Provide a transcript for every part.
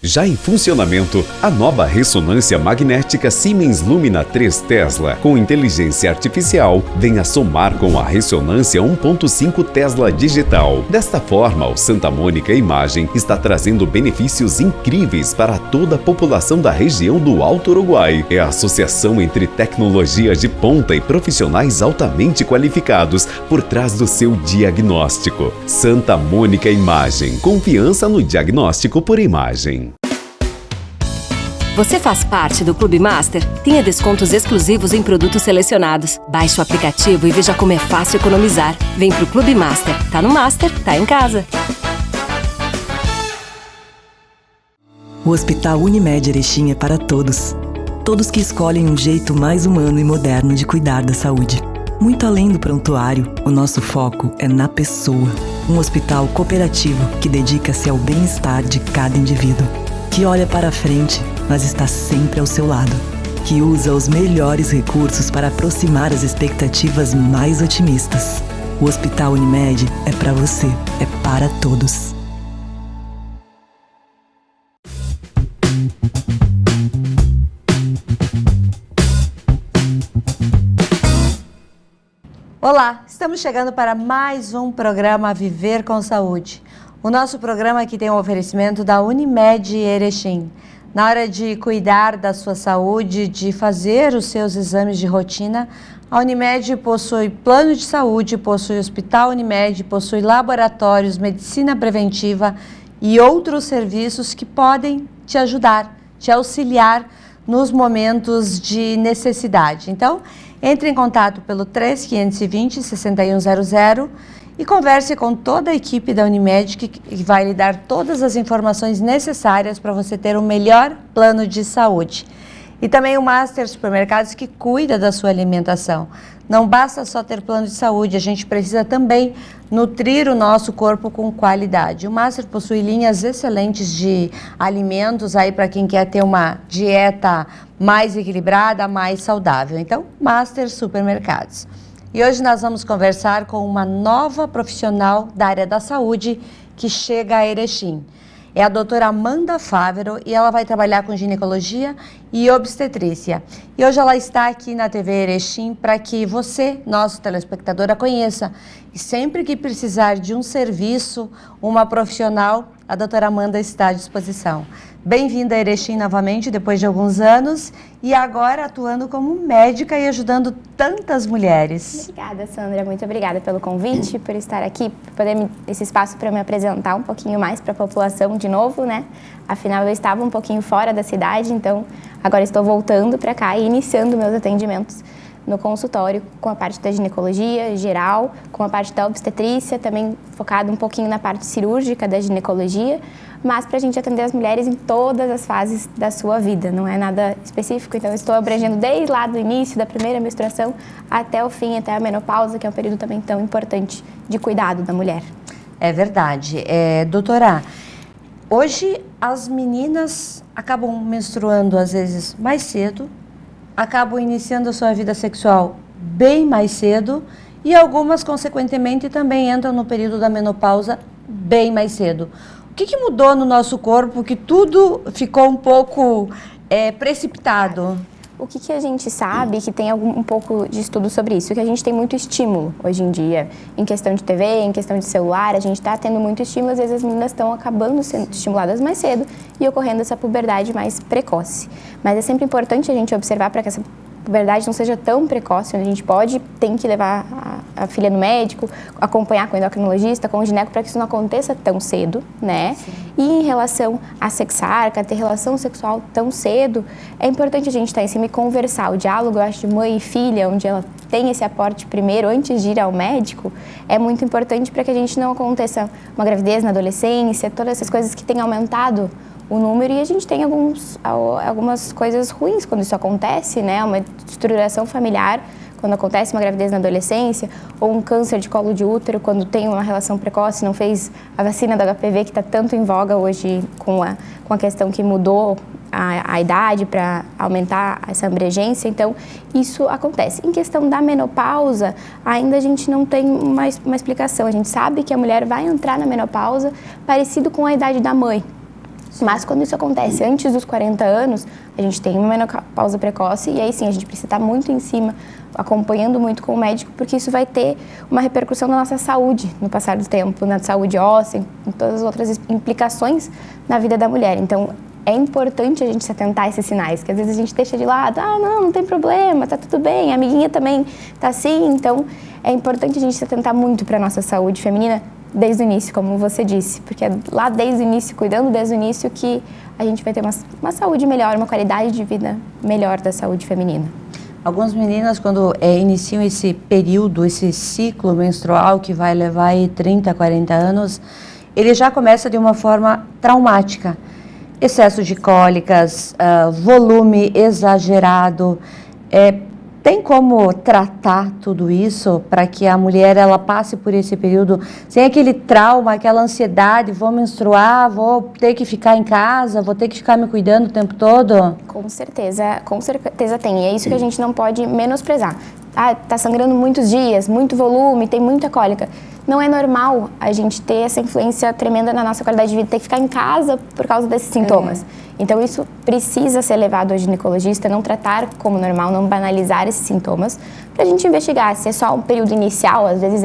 Já em funcionamento, a nova ressonância magnética Siemens Lumina 3 Tesla, com inteligência artificial, vem a somar com a ressonância 1.5 Tesla digital. Desta forma, o Santa Mônica Imagem está trazendo benefícios incríveis para toda a população da região do Alto Uruguai. É a associação entre tecnologia de ponta e profissionais altamente qualificados por trás do seu diagnóstico. Santa Mônica Imagem. Confiança no diagnóstico por imagem. Você faz parte do Clube Master? Tenha descontos exclusivos em produtos selecionados. Baixe o aplicativo e veja como é fácil economizar. Vem pro Clube Master. Tá no Master, tá em casa. O Hospital Unimed Erechim é para todos. Todos que escolhem um jeito mais humano e moderno de cuidar da saúde. Muito além do prontuário, o nosso foco é na pessoa. Um hospital cooperativo que dedica-se ao bem-estar de cada indivíduo. Que olha para frente, mas está sempre ao seu lado. Que usa os melhores recursos para aproximar as expectativas mais otimistas. O Hospital Unimed é para você, é para todos. Olá, estamos chegando para mais um programa Viver com Saúde. O nosso programa aqui tem um oferecimento da Unimed Erechim. Na hora de cuidar da sua saúde, de fazer os seus exames de rotina, a Unimed possui plano de saúde, possui Hospital Unimed, possui laboratórios, medicina preventiva e outros serviços que podem te ajudar, te auxiliar nos momentos de necessidade. Então, entre em contato pelo 3520-6100 e converse com toda a equipe da Unimed que vai lhe dar todas as informações necessárias para você ter o melhor plano de saúde. E também o Master Supermercados, que cuida da sua alimentação. Não basta só ter plano de saúde, a gente precisa também nutrir o nosso corpo com qualidade. O Master possui linhas excelentes de alimentos aí para quem quer ter uma dieta mais equilibrada, mais saudável. Então, Master Supermercados. E hoje nós vamos conversar com uma nova profissional da área da saúde que chega a Erechim. É a doutora Amanda Fávero e ela vai trabalhar com ginecologia e obstetrícia. E hoje ela está aqui na TV Erechim para que você, nosso telespectador, a conheça. E sempre que precisar de um serviço, uma profissional, a doutora Amanda está à disposição. Bem-vinda a Erechim novamente, depois de alguns anos, e agora atuando como médica e ajudando tantas mulheres. Obrigada, Sandra. Muito obrigada pelo convite, por estar aqui, por poder esse espaço para eu me apresentar um pouquinho mais para a população de novo, né? Afinal, eu estava um pouquinho fora da cidade, então agora estou voltando para cá e iniciando meus atendimentos no consultório com a parte da ginecologia geral, com a parte da obstetrícia, também focado um pouquinho na parte cirúrgica da ginecologia, mas para a gente atender as mulheres em todas as fases da sua vida, não é nada específico. Então, eu estou abrangendo desde lá do início, da primeira menstruação, até o fim, até a menopausa, que é um período também tão importante de cuidado da mulher. É verdade. Doutora, hoje as meninas acabam menstruando às vezes mais cedo, acabam iniciando a sua vida sexual bem mais cedo e algumas, consequentemente, também entram no período da menopausa bem mais cedo. O que mudou no nosso corpo que tudo ficou um pouco precipitado? O que a gente sabe, que tem um pouco de estudo sobre isso, que a gente tem muito estímulo hoje em dia, em questão de TV, em questão de celular, a gente está tendo muito estímulo, às vezes as meninas estão acabando sendo estimuladas mais cedo e ocorrendo essa puberdade mais precoce. Mas é sempre importante a gente observar para que essa puberdade não seja tão precoce, onde a gente tem que levar a filha no médico, acompanhar com o endocrinologista, com o gineco, para que isso não aconteça tão cedo, né? Sim. E em relação a sexar, a ter relação sexual tão cedo, é importante a gente estar em cima e conversar. O diálogo, eu acho, de mãe e filha, onde ela tem esse aporte primeiro, antes de ir ao médico, é muito importante para que a gente não aconteça uma gravidez na adolescência, todas essas coisas que têm aumentado o número, e a gente tem algumas coisas ruins quando isso acontece, né? Uma estruturação familiar, quando acontece uma gravidez na adolescência, ou um câncer de colo de útero, quando tem uma relação precoce, não fez a vacina do HPV, que está tanto em voga hoje com a questão que mudou a idade para aumentar essa abrangência. Então, isso acontece. Em questão da menopausa, ainda a gente não tem uma explicação. A gente sabe que a mulher vai entrar na menopausa parecido com a idade da mãe. Mas quando isso acontece antes dos 40 anos, a gente tem uma menopausa precoce e aí sim, a gente precisa estar muito em cima, acompanhando muito com o médico, porque isso vai ter uma repercussão na nossa saúde no passar do tempo, na saúde óssea, em todas as outras implicações na vida da mulher. Então, é importante a gente se atentar a esses sinais, que às vezes a gente deixa de lado, não tem problema, tá tudo bem, a amiguinha também tá assim. Então, é importante a gente se atentar muito para a nossa saúde feminina desde o início, como você disse, porque é lá desde o início, cuidando desde o início, que a gente vai ter uma saúde melhor, uma qualidade de vida melhor da saúde feminina. Algumas meninas, quando iniciam esse período, esse ciclo menstrual que vai levar aí 30, 40 anos, ele já começa de uma forma traumática. Excesso de cólicas, volume exagerado. Tem como tratar tudo isso para que a mulher ela passe por esse período sem aquele trauma, aquela ansiedade, vou menstruar, vou ter que ficar em casa, vou ter que ficar me cuidando o tempo todo? Com certeza tem. E é isso que a gente não pode menosprezar. Tá sangrando muitos dias, muito volume, tem muita cólica. Não é normal a gente ter essa influência tremenda na nossa qualidade de vida, ter que ficar em casa por causa desses sintomas. Então, isso precisa ser levado ao ginecologista, não tratar como normal, não banalizar esses sintomas, para a gente investigar se é só um período inicial, às vezes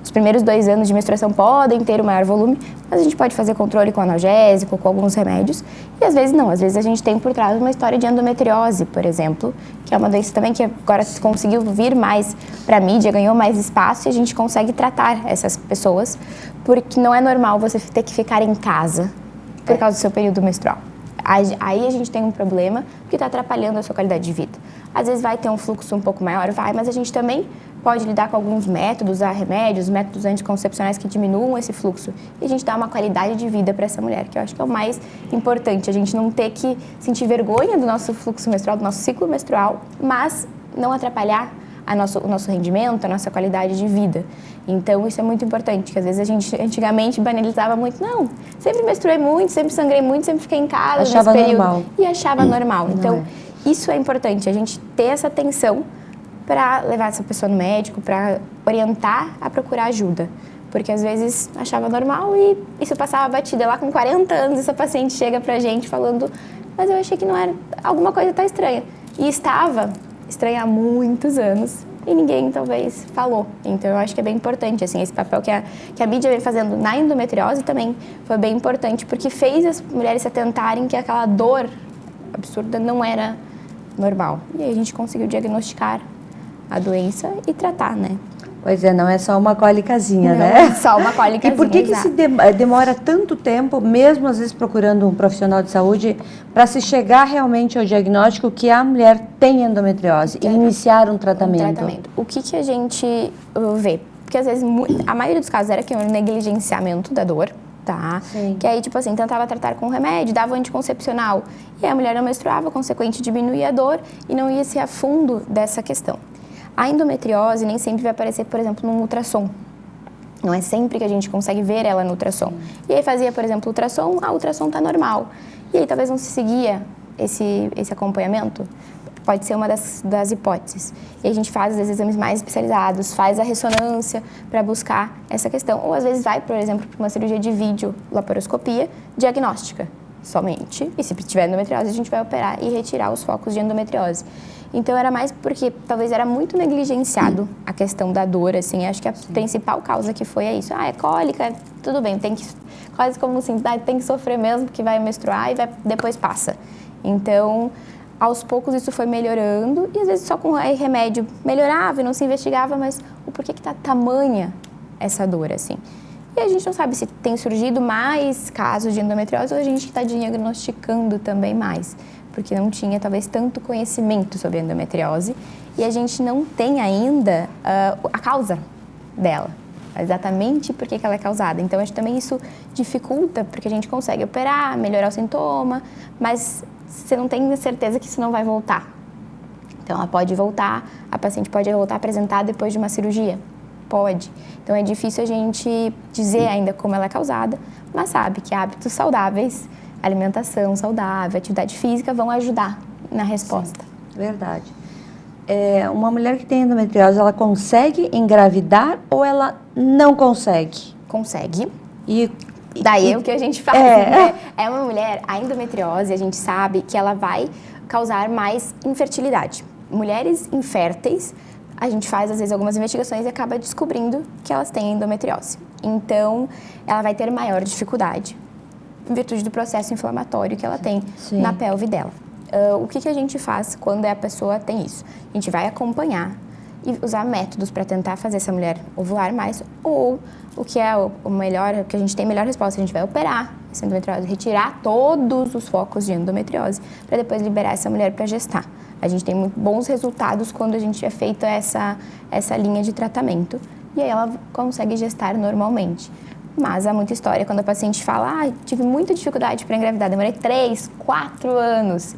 os primeiros 2 anos de menstruação podem ter um maior volume, mas a gente pode fazer controle com analgésico, com alguns remédios, e às vezes não, às vezes a gente tem por trás uma história de endometriose, por exemplo, que é uma doença também que agora conseguiu vir mais para a mídia, ganhou mais espaço e a gente consegue tratar essas pessoas, porque não é normal você ter que ficar em casa por causa do seu período menstrual. Aí a gente tem um problema que está atrapalhando a sua qualidade de vida. Às vezes vai ter um fluxo um pouco maior, mas a gente também pode lidar com alguns métodos, usar remédios, métodos anticoncepcionais que diminuam esse fluxo. E a gente dá uma qualidade de vida para essa mulher, que eu acho que é o mais importante. A gente não ter que sentir vergonha do nosso fluxo menstrual, do nosso ciclo menstrual, mas não atrapalhar o nosso rendimento, a nossa qualidade de vida. Então, isso é muito importante, que às vezes a gente antigamente banalizava muito, não, sempre menstruei muito, sempre sangrei muito, sempre fiquei em casa achava nesse período. Normal. E achava normal. Então, isso é importante, a gente ter essa atenção para levar essa pessoa no médico, para orientar a procurar ajuda. Porque às vezes achava normal e isso passava batida. Lá com 40 anos, essa paciente chega pra gente falando, mas eu achei que não era, alguma coisa tá estranha. E estava estranha há muitos anos e ninguém talvez falou. Então eu acho que é bem importante, assim, esse papel que a mídia vem fazendo na endometriose também foi bem importante, porque fez as mulheres se atentarem que aquela dor absurda não era normal. E aí a gente conseguiu diagnosticar a doença e tratar, né? Pois é, não é só uma cólicazinha, não, né? É só uma cólicazinha. E por que se demora tanto tempo, mesmo às vezes procurando um profissional de saúde, para se chegar realmente ao diagnóstico que a mulher tem endometriose e iniciar um tratamento? O que a gente vê? Porque às vezes, a maioria dos casos era que um negligenciamento da dor, tá? Sim. Que aí, tipo assim, tentava tratar com remédio, dava anticoncepcional, e aí a mulher não menstruava, consequente diminuía a dor e não ia se a fundo dessa questão. A endometriose nem sempre vai aparecer, por exemplo, num ultrassom. Não é sempre que a gente consegue ver ela no ultrassom. E aí fazia, por exemplo, ultrassom, o ultrassom tá normal. E aí talvez não se seguia esse acompanhamento. Pode ser uma das hipóteses. E a gente faz, às vezes, exames mais especializados, faz a ressonância para buscar essa questão. Ou, às vezes, vai, por exemplo, para uma cirurgia de vídeo, laparoscopia, diagnóstica somente. E se tiver endometriose, a gente vai operar e retirar os focos de endometriose. Então, era mais porque talvez era muito negligenciado a questão da dor, assim. Acho que a principal causa que foi é isso. É cólica, tudo bem, tem que, quase como assim, tem que sofrer mesmo, porque vai menstruar e depois passa. Então, aos poucos isso foi melhorando e às vezes só com remédio melhorava e não se investigava, mas o porquê que tá tamanha essa dor, assim. E a gente não sabe se tem surgido mais casos de endometriose ou a gente está diagnosticando também mais, porque não tinha talvez tanto conhecimento sobre a endometriose e a gente não tem ainda a causa dela, exatamente por que ela é causada. Então, acho que também isso dificulta, porque a gente consegue operar, melhorar o sintoma, mas você não tem certeza que isso não vai voltar. Então, ela pode voltar, a paciente pode voltar a apresentar depois de uma cirurgia. Pode. Então, é difícil a gente dizer ainda como ela é causada, mas sabe que hábitos saudáveis, alimentação saudável, atividade física vão ajudar na resposta. Sim, verdade. Uma mulher que tem endometriose, ela consegue engravidar ou ela não consegue? Consegue. E Daí é o que a gente faz, né? É uma mulher, a endometriose, a gente sabe que ela vai causar mais infertilidade. Mulheres inférteis, a gente faz às vezes algumas investigações e acaba descobrindo que elas têm endometriose. Então, ela vai ter maior dificuldade em virtude do processo inflamatório que ela tem na pelve dela. O que a gente faz quando a pessoa tem isso? A gente vai acompanhar e usar métodos para tentar fazer essa mulher ovular mais, ou o que é o melhor, o que a gente tem melhor resposta, a gente vai operar essa endometriose, retirar todos os focos de endometriose para depois liberar essa mulher para gestar. A gente tem muito bons resultados quando a gente é feito essa linha de tratamento e aí ela consegue gestar normalmente. Mas há muita história quando a paciente fala, tive muita dificuldade para engravidar, demorei 3, 4 anos.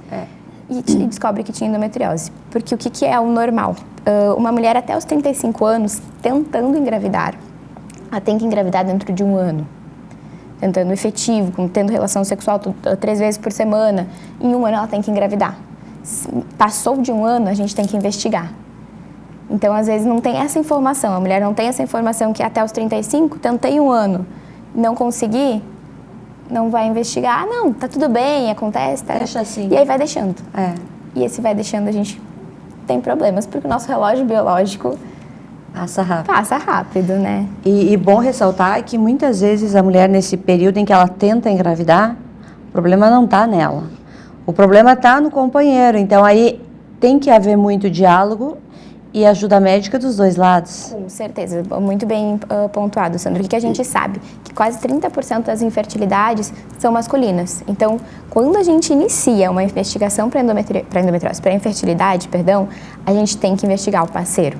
E descobre que tinha endometriose. Porque o que é o normal? Uma mulher até os 35 anos tentando engravidar, ela tem que engravidar dentro de 1 ano. Tentando efetivo, tendo relação sexual 3 vezes por semana. Em 1 ano ela tem que engravidar. Passou de 1 ano, a gente tem que investigar. Então, às vezes, não tem essa informação. A mulher não tem essa informação que até os 35, tentei 1 ano, não consegui, não vai investigar. Não, tá tudo bem, acontece. Tá? Deixa assim. E aí vai deixando. E esse vai deixando, a gente tem problemas, porque o nosso relógio biológico passa rápido, né? E bom ressaltar que muitas vezes a mulher, nesse período em que ela tenta engravidar, o problema não está nela. O problema está no companheiro. Então, aí tem que haver muito diálogo e ajuda médica dos 2 lados. Com certeza, muito bem pontuado, Sandro. O que a gente sabe? Que quase 30% das infertilidades são masculinas. Então, quando a gente inicia uma investigação para infertilidade, a gente tem que investigar o parceiro.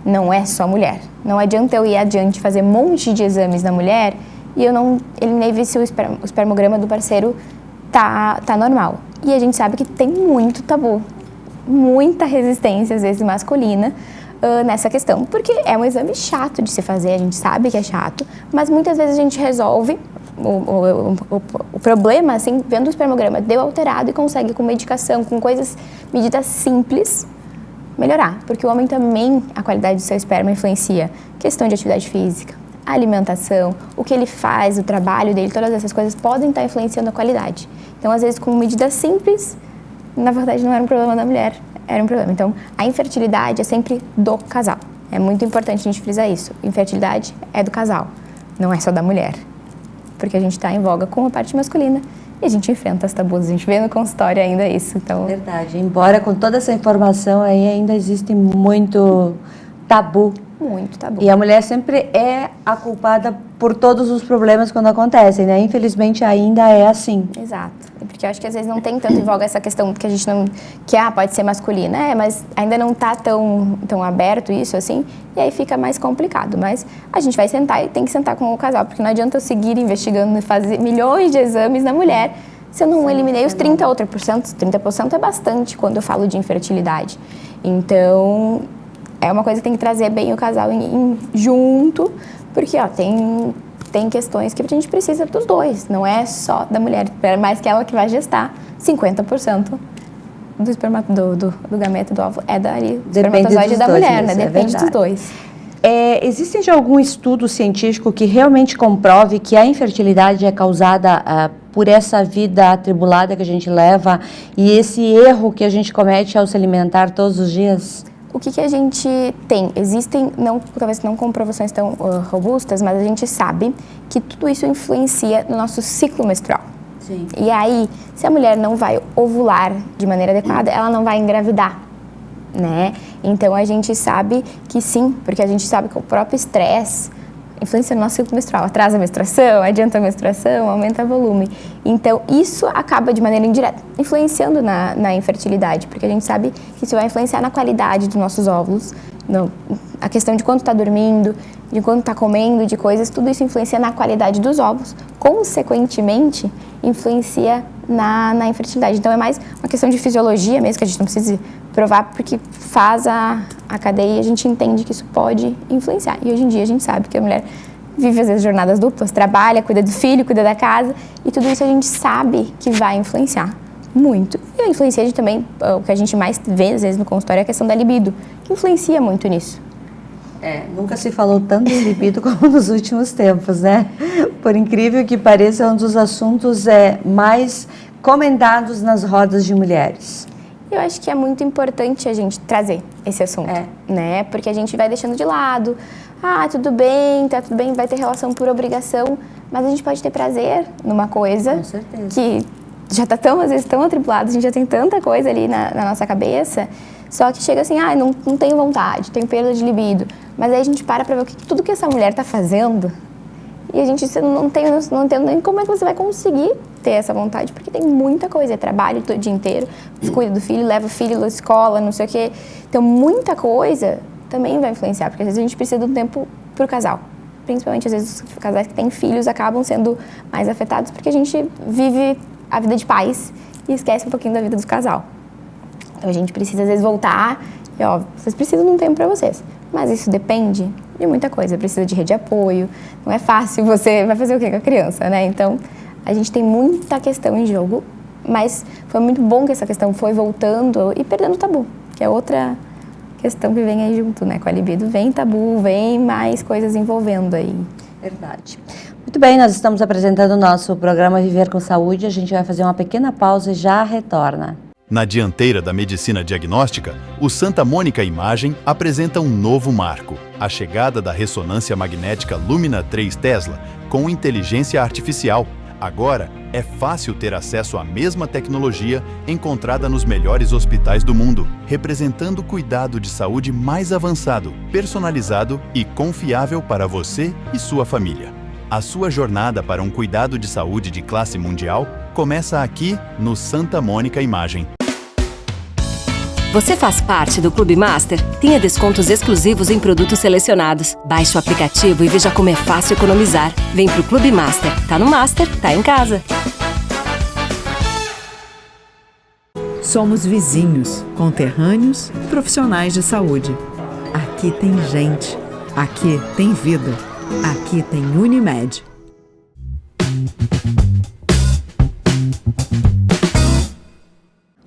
Não é só mulher. Não adianta eu ir adiante fazer um monte de exames na mulher e eu não eliminei ver se o espermograma do parceiro tá normal. E a gente sabe que tem muito tabu, muita resistência, às vezes masculina, nessa questão, porque é um exame chato de se fazer, a gente sabe que é chato, mas muitas vezes a gente resolve o problema, assim, vendo o espermograma deu alterado e consegue com medicação, com medidas simples, melhorar, porque o homem também, a qualidade do seu esperma influencia questão de atividade física, alimentação, o que ele faz, o trabalho dele, todas essas coisas podem estar influenciando a qualidade. Então, às vezes, com medidas simples, na verdade, não era um problema da mulher, era um problema. Então, a infertilidade é sempre do casal. É muito importante a gente frisar isso. Infertilidade é do casal, não é só da mulher. Porque a gente está em voga com a parte masculina e a gente enfrenta os tabus. A gente vê no consultório ainda isso. Então... Verdade. Embora com toda essa informação aí ainda existe muito tabu. Muito tabu. E a mulher sempre é a culpada por todos os problemas quando acontecem, né? Infelizmente ainda é assim. Exato. Porque eu acho que às vezes não tem tanto em voga essa questão que a gente não... Que, pode ser masculina. Mas ainda não está tão aberto isso, assim. E aí fica mais complicado. Mas a gente vai sentar e tem que sentar com o casal. Porque não adianta eu seguir investigando e fazer milhões de exames na mulher se eu não eliminei os 30 outros por cento. 30% é bastante quando eu falo de infertilidade. Então... É uma coisa que tem que trazer bem o casal junto, porque tem questões que a gente precisa dos dois, não é só da mulher, mais que ela que vai gestar. 50% do gameta do óvulo é da espermatozoide da mulher, né? Depende dos dois. Existe já algum estudo científico que realmente comprove que a infertilidade é causada por essa vida atribulada que a gente leva e esse erro que a gente comete ao se alimentar todos os dias? O que a gente tem? Existem, talvez não comprovações tão robustas, mas a gente sabe que tudo isso influencia no nosso ciclo menstrual. Sim. E aí, se a mulher não vai ovular de maneira adequada, ela não vai engravidar, né? Então, a gente sabe que sim, porque a gente sabe que o próprio estresse influencia no nosso ciclo menstrual. Atrasa a menstruação, adianta a menstruação, aumenta o volume. Então, isso acaba de maneira indireta influenciando na infertilidade, porque a gente sabe que isso vai influenciar na qualidade dos nossos óvulos, a questão de quanto está dormindo, de quanto está comendo, de coisas, tudo isso influencia na qualidade dos óvulos, consequentemente, influencia na infertilidade. Então, é mais uma questão de fisiologia mesmo, que a gente não precisa provar, porque faz a cadeia e a gente entende que isso pode influenciar. E hoje em dia a gente sabe que a mulher vive às vezes jornadas duplas, trabalha, cuida do filho, cuida da casa, e tudo isso a gente sabe que vai influenciar muito. E a influencia também, o que a gente mais vê às vezes no consultório é a questão da libido, que influencia muito nisso. Nunca se falou tanto em libido como nos últimos tempos, né? por incrível que pareça, é um dos assuntos mais comentados nas rodas de mulheres. Eu acho que é muito importante a gente trazer esse assunto, né? Porque a gente vai deixando de lado. Ah, tudo bem, tá tudo bem, vai ter relação por obrigação, mas a gente pode ter prazer numa coisa que já tá às vezes tão atribulado, a gente já tem tanta coisa ali na nossa cabeça, só que chega assim, não tenho vontade, tenho perda de libido. Mas aí a gente para ver tudo que essa mulher tá fazendo e a gente não entende nem como é que você vai conseguir ter essa vontade, porque tem muita coisa, é trabalho o dia inteiro, cuida do filho, leva o filho à escola, não sei o quê. Então, muita coisa também vai influenciar, porque às vezes a gente precisa de um tempo pro casal. Principalmente, às vezes, os casais que têm filhos acabam sendo mais afetados, porque a gente vive a vida de pais e esquece um pouquinho da vida do casal. Então, a gente precisa, às vezes, voltar e, vocês precisam de um tempo para vocês. Mas isso depende de muita coisa, precisa de rede de apoio, não é fácil, você vai fazer o quê com a criança, né? Então, a gente tem muita questão em jogo, mas foi muito bom que essa questão foi voltando e perdendo o tabu, que é outra questão que vem aí junto, né? Com a libido vem tabu, vem mais coisas envolvendo aí. Verdade. Muito bem, nós estamos apresentando o nosso programa Viver com Saúde, a gente vai fazer uma pequena pausa e já retorna. Na dianteira da medicina diagnóstica, o Santa Mônica Imagem apresenta um novo marco, a chegada da ressonância magnética Lumina 3 Tesla com inteligência artificial. Agora, é fácil ter acesso à mesma tecnologia encontrada nos melhores hospitais do mundo, representando o cuidado de saúde mais avançado, personalizado e confiável para você e sua família. A sua jornada para um cuidado de saúde de classe mundial começa aqui no Santa Mônica Imagem. Você faz parte do Clube Master? Tenha descontos exclusivos em produtos selecionados. Baixe o aplicativo e veja como é fácil economizar. Vem pro Clube Master. Tá no Master, tá em casa. Somos vizinhos, conterrâneos, profissionais de saúde. Aqui tem gente. Aqui tem vida. Aqui tem Unimed.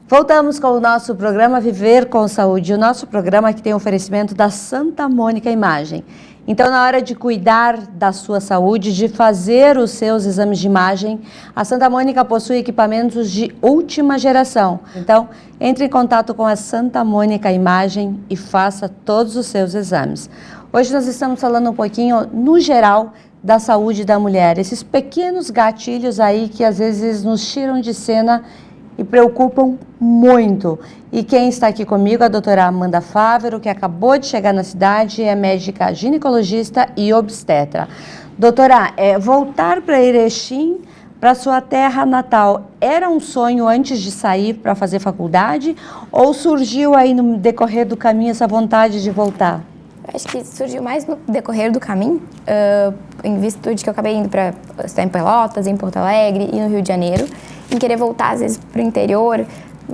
Voltamos com o nosso programa Viver com Saúde, o nosso programa que tem oferecimento da Santa Mônica Imagem. Então, na hora de cuidar da sua saúde, de fazer os seus exames de imagem, a Santa Mônica possui equipamentos de última geração. Então, entre em contato com a Santa Mônica Imagem e faça todos os seus exames. Hoje nós estamos falando um pouquinho, no geral, da saúde da mulher. Esses pequenos gatilhos aí que às vezes nos tiram de cena e preocupam muito. E quem está aqui comigo é a doutora Amanda Fávero, que acabou de chegar na cidade, é médica ginecologista e obstetra. Doutora, voltar para Erechim, para sua terra natal, era um sonho antes de sair para fazer faculdade ou surgiu aí no decorrer do caminho essa vontade de voltar? Acho que surgiu mais no decorrer do caminho, em virtude que eu acabei indo para estudar em Pelotas, em Porto Alegre e no Rio de Janeiro, em querer voltar, às vezes, para o interior,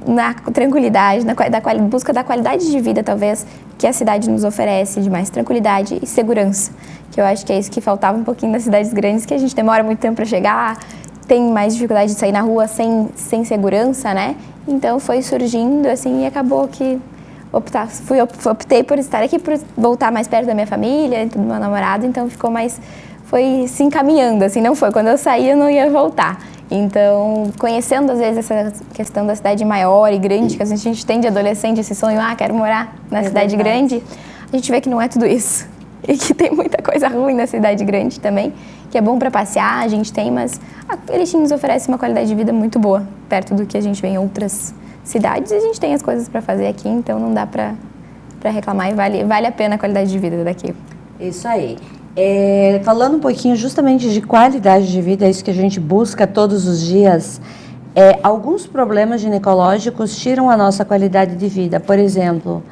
na tranquilidade, na busca da qualidade de vida, talvez, que a cidade nos oferece, de mais tranquilidade e segurança, que eu acho que é isso que faltava um pouquinho nas cidades grandes, que a gente demora muito tempo para chegar, tem mais dificuldade de sair na rua sem segurança, né? Então, foi surgindo, assim, e acabou que optei por estar aqui, por voltar mais perto da minha família, do meu namorado, então foi se encaminhando, assim, não foi. Quando eu saí, eu não ia voltar. Então, conhecendo às vezes essa questão da cidade maior e grande, que a gente tem de adolescente esse sonho, quero morar na cidade grande, a gente vê que não é tudo isso. E que tem muita coisa ruim na cidade grande também, que é bom para passear, a gente tem, mas Erechim nos oferece uma qualidade de vida muito boa, perto do que a gente vê em outras cidades, e a gente tem as coisas para fazer aqui, então não dá para reclamar e vale a pena a qualidade de vida daqui. Isso aí. Falando um pouquinho justamente de qualidade de vida, é isso que a gente busca todos os dias, alguns problemas ginecológicos tiram a nossa qualidade de vida. Por exemplo,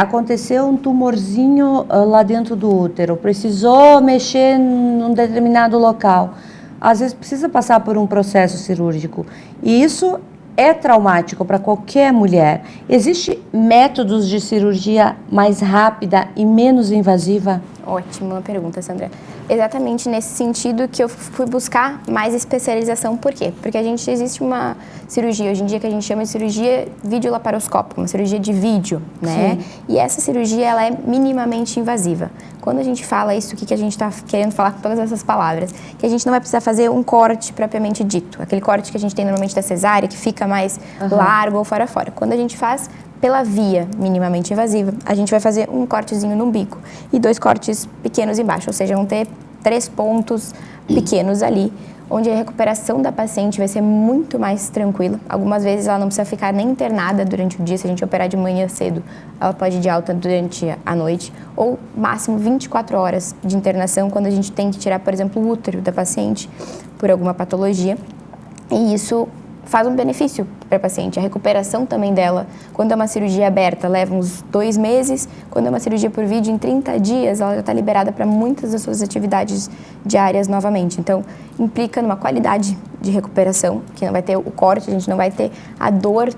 aconteceu um tumorzinho lá dentro do útero, precisou mexer num determinado local, às vezes precisa passar por um processo cirúrgico, e isso é traumático para qualquer mulher. Existem métodos de cirurgia mais rápida e menos invasiva? Ótima pergunta, Sandra. Exatamente nesse sentido que eu fui buscar mais especialização. Por quê? Porque existe uma cirurgia hoje em dia que a gente chama de cirurgia videolaparoscópica, uma cirurgia de vídeo, né? Sim. E essa cirurgia, ela é minimamente invasiva. Quando a gente fala isso, o que a gente está querendo falar com todas essas palavras? Que a gente não vai precisar fazer um corte propriamente dito. Aquele corte que a gente tem normalmente da cesárea, que fica mais largo ou fora. Quando a gente faz pela via minimamente invasiva, a gente vai fazer um cortezinho no umbigo e 2 cortes pequenos embaixo, ou seja, vão ter 3 pontos pequenos ali, onde a recuperação da paciente vai ser muito mais tranquila. Algumas vezes ela não precisa ficar nem internada durante o dia, se a gente operar de manhã cedo, ela pode ir de alta durante a noite, ou máximo 24 horas de internação, quando a gente tem que tirar, por exemplo, o útero da paciente por alguma patologia, e isso faz um benefício para a paciente. A recuperação também dela, quando é uma cirurgia aberta, leva uns 2 meses. Quando é uma cirurgia por vídeo, em 30 dias, ela já está liberada para muitas das suas atividades diárias novamente. Então, implica numa qualidade de recuperação, que não vai ter o corte, a gente não vai ter a dor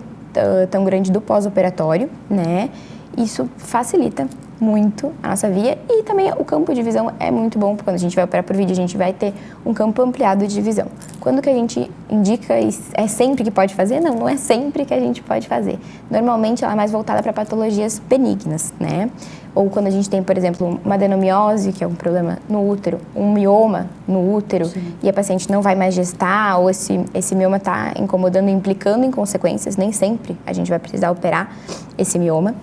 tão grande do pós-operatório, né? Isso facilita muito a nossa via e também o campo de visão é muito bom, porque quando a gente vai operar por vídeo, a gente vai ter um campo ampliado de visão. Quando que a gente indica, é sempre que pode fazer? Não, não é sempre que a gente pode fazer. Normalmente ela é mais voltada para patologias benignas, né? Ou quando a gente tem, por exemplo, uma adenomiose, que é um problema no útero, um mioma no útero, sim, e a paciente não vai mais gestar, ou esse mioma está incomodando, implicando em consequências, nem sempre a gente vai precisar operar esse mioma.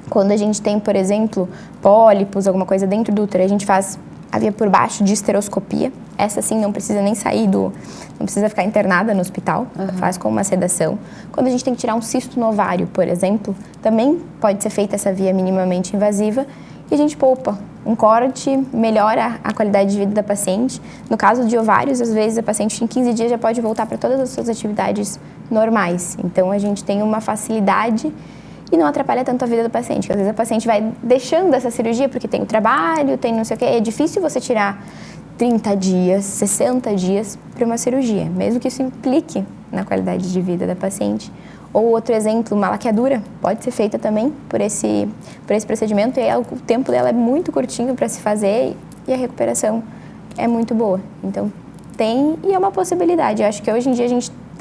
Quando a gente tem, por exemplo, pólipos, alguma coisa dentro do útero, a gente faz a via por baixo de esteroscopia. Essa sim não precisa nem sair não precisa ficar internada no hospital, faz com uma sedação. Quando a gente tem que tirar um cisto no ovário, por exemplo, também pode ser feita essa via minimamente invasiva e a gente poupa um corte, melhora a qualidade de vida da paciente. No caso de ovários, às vezes a paciente em 15 dias já pode voltar para todas as suas atividades normais. Então a gente tem uma facilidade e não atrapalha tanto a vida do paciente, porque às vezes a paciente vai deixando essa cirurgia porque tem o trabalho, tem não sei o quê. É difícil você tirar 30 dias, 60 dias para uma cirurgia, mesmo que isso implique na qualidade de vida da paciente. Ou outro exemplo, uma laqueadura pode ser feita também por esse procedimento e o tempo dela é muito curtinho para se fazer e a recuperação é muito boa. Então tem e é uma possibilidade. Eu acho que hoje em dia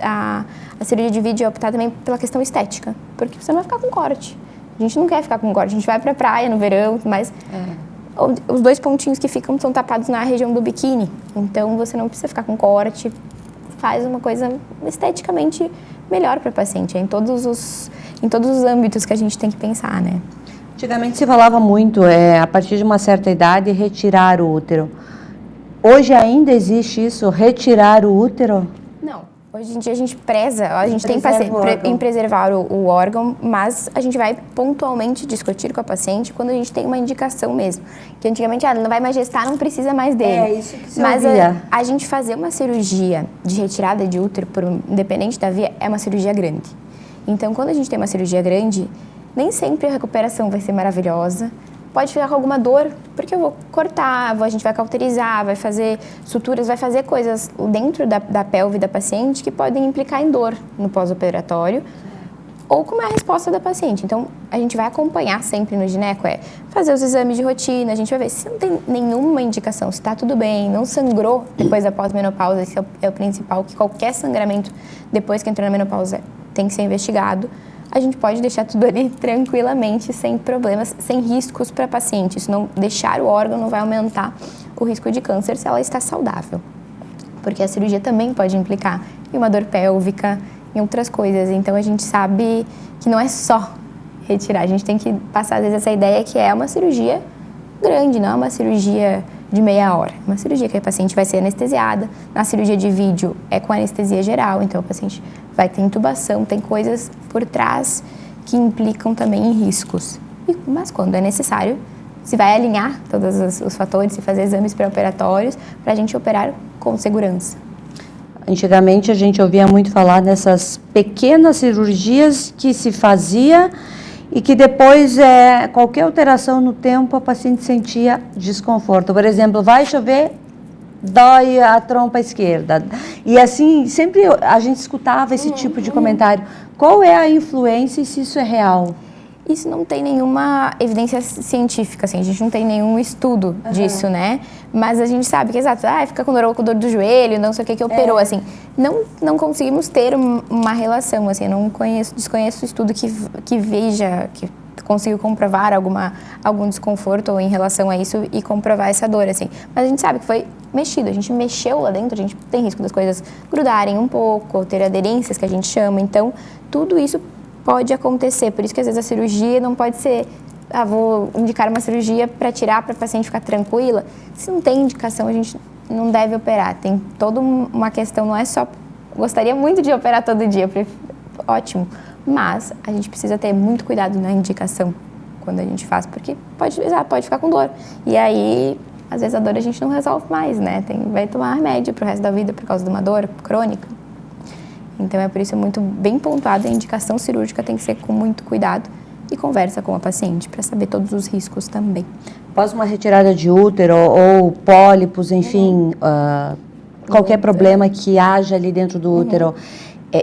a cirurgia de vídeo é optada também pela questão estética, porque você não vai ficar com corte. A gente não quer ficar com corte, a gente vai pra praia no verão, mas os 2 pontinhos que ficam são tapados na região do biquíni, então você não precisa ficar com corte, faz uma coisa esteticamente melhor para a paciente, em todos os âmbitos que a gente tem que pensar, né? Antigamente se falava muito, a partir de uma certa idade, retirar o útero. Hoje ainda existe isso, retirar o útero? Não. Hoje em dia a gente preza, a gente tem em preservar o órgão, mas a gente vai pontualmente discutir com a paciente quando a gente tem uma indicação mesmo. Que antigamente, ela não vai mais gestar, não precisa mais dele. É isso que você Mas a gente fazer uma cirurgia de retirada de útero, independente da via, é uma cirurgia grande. Então, quando a gente tem uma cirurgia grande, nem sempre a recuperação vai ser maravilhosa. Pode ficar com alguma dor, porque eu vou cortar, a gente vai cauterizar, vai fazer suturas, vai fazer coisas dentro da pelve da paciente que podem implicar em dor no pós-operatório ou como é a resposta da paciente. Então, a gente vai acompanhar sempre no gineco, fazer os exames de rotina, a gente vai ver se não tem nenhuma indicação, se está tudo bem, não sangrou depois da pós-menopausa, esse é o principal, que qualquer sangramento depois que entrou na menopausa tem que ser investigado. A gente pode deixar tudo ali tranquilamente, sem problemas, sem riscos para a paciente. Se não deixar o órgão, não vai aumentar o risco de câncer se ela está saudável. Porque a cirurgia também pode implicar em uma dor pélvica, em outras coisas. Então, a gente sabe que não é só retirar. A gente tem que passar, às vezes, essa ideia que é uma cirurgia grande, não é uma cirurgia de meia hora. Uma cirurgia que a paciente vai ser anestesiada. Na cirurgia de vídeo é com anestesia geral, então a paciente vai ter intubação, tem coisas por trás que implicam também em riscos. Mas quando é necessário, se vai alinhar todos os fatores e fazer exames pré-operatórios para a gente operar com segurança. Antigamente a gente ouvia muito falar nessas pequenas cirurgias que se fazia e que depois, qualquer alteração no tempo, a paciente sentia desconforto. Por exemplo, vai chover, dói a trompa esquerda. E assim, sempre a gente escutava esse tipo de comentário. Qual é a influência e se isso é real? Isso não tem nenhuma evidência científica, assim, a gente não tem nenhum estudo disso, né? Mas a gente sabe que, exato, fica com dor do joelho, não sei o que operou, assim. Não conseguimos ter uma relação, assim, eu não desconheço estudo que veja, que consiga comprovar algum desconforto em relação a isso e comprovar essa dor, assim. Mas a gente sabe que foi mexido, a gente mexeu lá dentro, a gente tem risco das coisas grudarem um pouco, ou ter aderências, que a gente chama, então tudo isso pode acontecer, por isso que às vezes a cirurgia não pode ser, vou indicar uma cirurgia para tirar, para a paciente ficar tranquila. Se não tem indicação, a gente não deve operar. Tem toda uma questão, não é só, gostaria muito de operar todo dia, ótimo, mas a gente precisa ter muito cuidado na indicação quando a gente faz, porque pode ficar com dor. E aí, às vezes a dor a gente não resolve mais, né? Vai tomar remédio pro resto da vida por causa de uma dor crônica. Então é por isso muito bem pontuado, a indicação cirúrgica tem que ser com muito cuidado e conversa com a paciente para saber todos os riscos também. Após uma retirada de útero ou pólipos, enfim, qualquer problema que haja ali dentro do útero,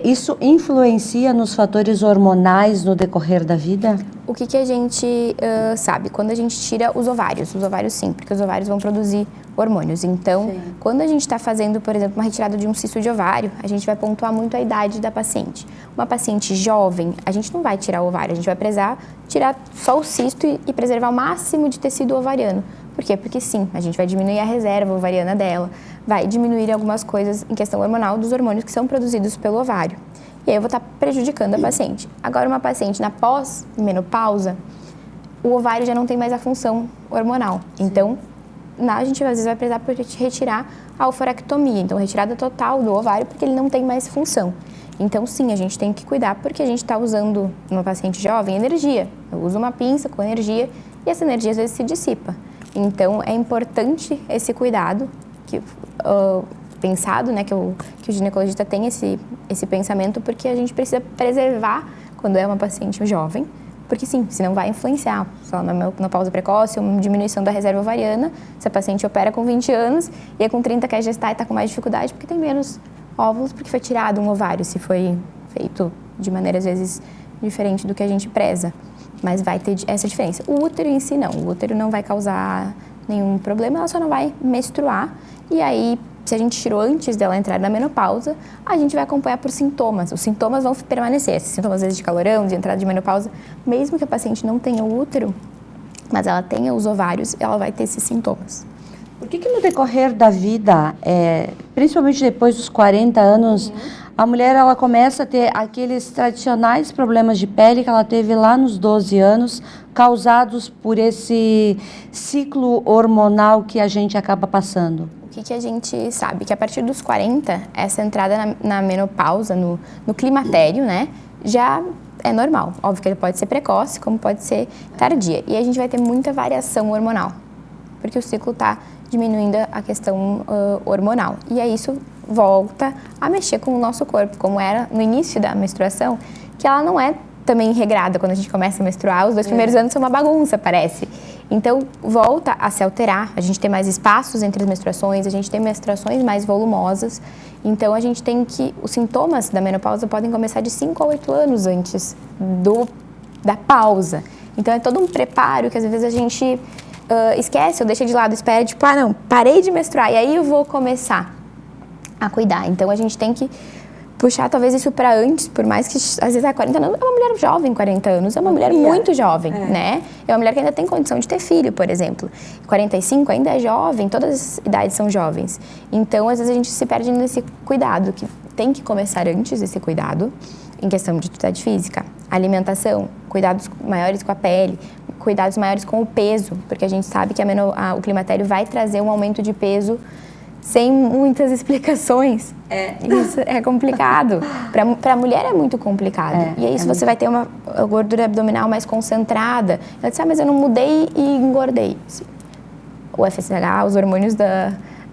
isso influencia nos fatores hormonais no decorrer da vida? O que a gente sabe? Quando a gente tira os ovários sim, porque os ovários vão produzir hormônios. Então, quando a gente está fazendo, por exemplo, uma retirada de um cisto de ovário, a gente vai pontuar muito a idade da paciente. Uma paciente jovem, a gente não vai tirar o ovário, a gente vai precisar tirar só o cisto e preservar o máximo de tecido ovariano. Por quê? Porque sim, a gente vai diminuir a reserva ovariana dela, vai diminuir algumas coisas em questão hormonal dos hormônios que são produzidos pelo ovário. E aí eu vou estar prejudicando a paciente. Agora, uma paciente na pós-menopausa, o ovário já não tem mais a função hormonal. Então, a gente às vezes vai precisar retirar a ovarectomia, então retirada total do ovário, porque ele não tem mais função. Então, sim, a gente tem que cuidar, porque a gente está usando, numa paciente jovem, energia. Eu uso uma pinça com energia e essa energia às vezes se dissipa. Então, é importante esse cuidado, pensado, né, que o ginecologista tem esse pensamento, porque a gente precisa preservar quando é uma paciente jovem, porque sim, senão vai influenciar só na menopausa precoce, uma diminuição da reserva ovariana, se a paciente opera com 20 anos e é com 30 quer gestar e está com mais dificuldade porque tem menos óvulos, porque foi tirado um ovário, se foi feito de maneira às vezes diferente do que a gente preza, mas vai ter essa diferença. O útero em si não, o útero não vai causar nenhum problema, ela só não vai menstruar, e aí se a gente tirou antes dela entrar na menopausa, a gente vai acompanhar por sintomas. Os sintomas vão permanecer, esses sintomas às vezes de calorão, de entrada de menopausa, mesmo que a paciente não tenha o útero, mas ela tenha os ovários, ela vai ter esses sintomas. Por que no decorrer da vida, principalmente depois dos 40 anos, a mulher ela começa a ter aqueles tradicionais problemas de pele que ela teve lá nos 12 anos, causados por esse ciclo hormonal que a gente acaba passando? O que a gente sabe? Que a partir dos 40, essa entrada na menopausa, no climatério, né, já é normal. Óbvio que ele pode ser precoce, como pode ser tardia. E a gente vai ter muita variação hormonal, porque o ciclo está diminuindo a questão hormonal. E aí isso volta a mexer com o nosso corpo, como era no início da menstruação, que ela não é também regrada quando a gente começa a menstruar. Os 2 primeiros anos são uma bagunça, parece. Então, volta a se alterar, a gente tem mais espaços entre as menstruações, a gente tem menstruações mais volumosas. Então, a gente tem que... Os sintomas da menopausa podem começar de 5 a 8 anos antes da pausa. Então, é todo um preparo que às vezes a gente esquece ou deixa de lado, espera, tipo, não, parei de menstruar e aí eu vou começar a cuidar. Então, a gente tem que puxar talvez isso para antes, por mais que às vezes 40 anos é uma mulher jovem, 40 anos é uma mulher muito jovem, né? É uma mulher que ainda tem condição de ter filho, por exemplo. 45 ainda é jovem, todas as idades são jovens. Então, às vezes a gente se perde nesse cuidado, que tem que começar antes esse cuidado, em questão de atividade física, alimentação, cuidados maiores com a pele, cuidados maiores com o peso, porque a gente sabe que o climatério vai trazer um aumento de peso sem muitas explicações. Isso é complicado. Para a mulher é muito complicado. E é isso, você vai ter uma gordura abdominal mais concentrada. Ela diz, mas eu não mudei e engordei. O FSH, os hormônios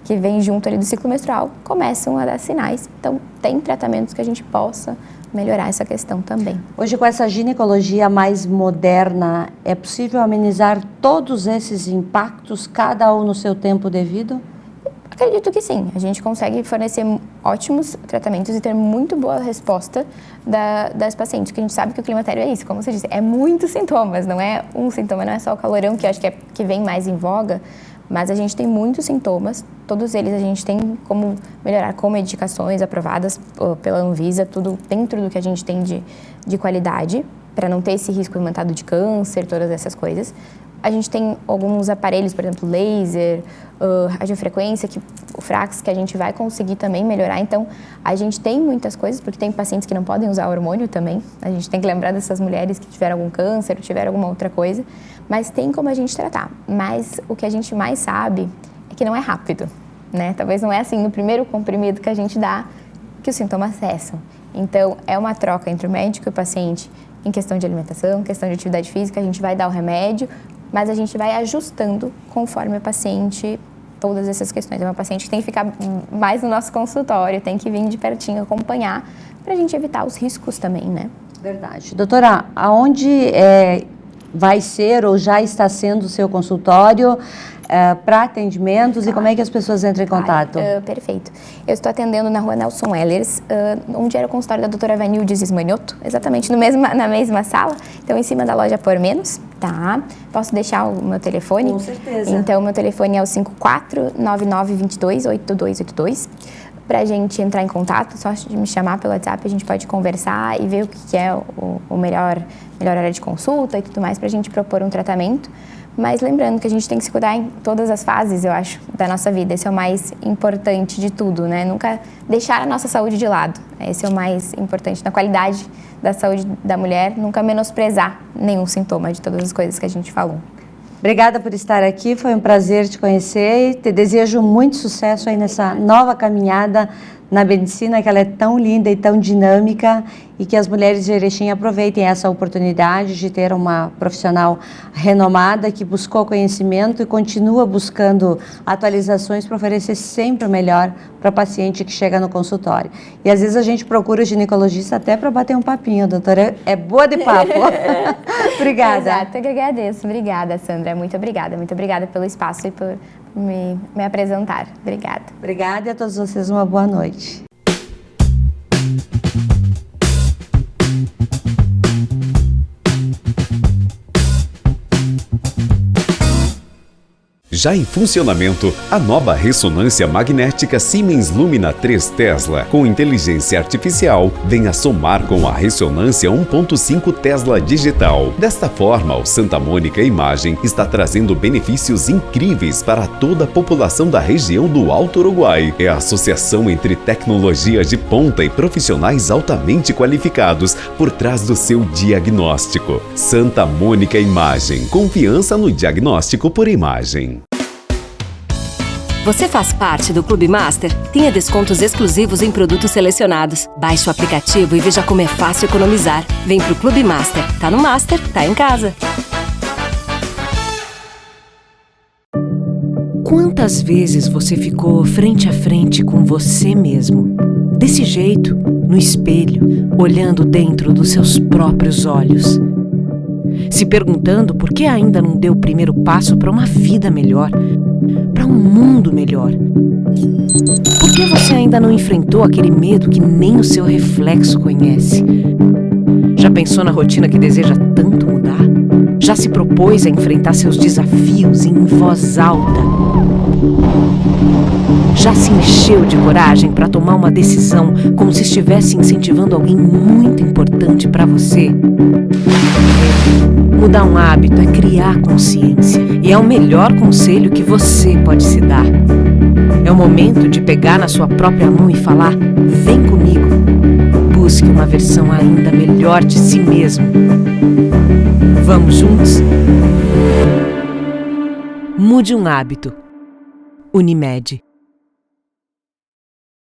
que vêm junto ali do ciclo menstrual, começam a dar sinais. Então, tem tratamentos que a gente possa melhorar essa questão também. Hoje, com essa ginecologia mais moderna, é possível amenizar todos esses impactos, cada um no seu tempo devido? Acredito que sim, a gente consegue fornecer ótimos tratamentos e ter muito boa resposta das pacientes, porque a gente sabe que o climatério é isso, como você disse, é muitos sintomas, não é um sintoma, não é só o calorão, que eu acho que vem mais em voga, mas a gente tem muitos sintomas, todos eles a gente tem como melhorar com medicações aprovadas pela Anvisa, tudo dentro do que a gente tem de qualidade, para não ter esse risco aumentado de câncer, todas essas coisas. A gente tem alguns aparelhos, por exemplo, laser, radiofrequência, o Frax, que a gente vai conseguir também melhorar. Então, a gente tem muitas coisas, porque tem pacientes que não podem usar hormônio também. A gente tem que lembrar dessas mulheres que tiveram algum câncer ou tiveram alguma outra coisa. Mas tem como a gente tratar. Mas o que a gente mais sabe é que não é rápido, né? Talvez não é assim no primeiro comprimido que a gente dá que os sintomas cessam. Então, é uma troca entre o médico e o paciente em questão de alimentação, questão de atividade física. A gente vai dar o remédio, mas a gente vai ajustando conforme o paciente, todas essas questões. É uma paciente que tem que ficar mais no nosso consultório, tem que vir de pertinho acompanhar, para a gente evitar os riscos também, né? Verdade. Doutora, aonde vai ser ou já está sendo o seu consultório para atendimentos e como é que as pessoas entram em contato? Perfeito. Eu estou atendendo na rua Nelson Ehlers, onde era o consultório da doutora Vanildes Ismanioto, exatamente na mesma sala, então em cima da loja Por Menos, tá? Posso deixar o meu telefone? Com certeza. Então, o meu telefone é o 54-9922-8282. Para a gente entrar em contato, só me chamar pelo WhatsApp, a gente pode conversar e ver o que é o melhor área de consulta e tudo mais para a gente propor um tratamento. Mas lembrando que a gente tem que se cuidar em todas as fases, eu acho, da nossa vida. Esse é o mais importante de tudo, né? Nunca deixar a nossa saúde de lado. Esse é o mais importante. Na qualidade da saúde da mulher, nunca menosprezar nenhum sintoma de todas as coisas que a gente falou. Obrigada por estar aqui, foi um prazer te conhecer e te desejo muito sucesso aí nessa nova caminhada na medicina, que ela é tão linda e tão dinâmica, e que as mulheres de Erechim aproveitem essa oportunidade de ter uma profissional renomada que buscou conhecimento e continua buscando atualizações para oferecer sempre o melhor para o paciente que chega no consultório. E às vezes a gente procura o ginecologista até para bater um papinho, doutora, é boa de papo. Obrigada. Exato, eu que agradeço. Obrigada, Sandra, muito obrigada pelo espaço e por me apresentar. Obrigada. Obrigada e a todos vocês uma boa noite. Já em funcionamento, a nova ressonância magnética Siemens Lumina 3 Tesla, com inteligência artificial, vem a somar com a ressonância 1.5 Tesla digital. Desta forma, o Santa Mônica Imagem está trazendo benefícios incríveis para toda a população da região do Alto Uruguai. É a associação entre tecnologia de ponta e profissionais altamente qualificados por trás do seu diagnóstico. Santa Mônica Imagem. Confiança no diagnóstico por imagem. Você faz parte do Clube Master? Tenha descontos exclusivos em produtos selecionados. Baixe o aplicativo e veja como é fácil economizar. Vem pro Clube Master. Tá no Master, tá em casa. Quantas vezes você ficou frente a frente com você mesmo? Desse jeito, no espelho, olhando dentro dos seus próprios olhos. Se perguntando por que ainda não deu o primeiro passo para uma vida melhor, para um mundo melhor. Por que você ainda não enfrentou aquele medo que nem o seu reflexo conhece? Já pensou na rotina que deseja tanto mudar? Já se propôs a enfrentar seus desafios em voz alta? Já se encheu de coragem para tomar uma decisão como se estivesse incentivando alguém muito importante para você? Mudar um hábito é criar consciência e é o melhor conselho que você pode se dar. É o momento de pegar na sua própria mão e falar: vem comigo. Busque uma versão ainda melhor de si mesmo. Vamos juntos? Mude um hábito. Unimed.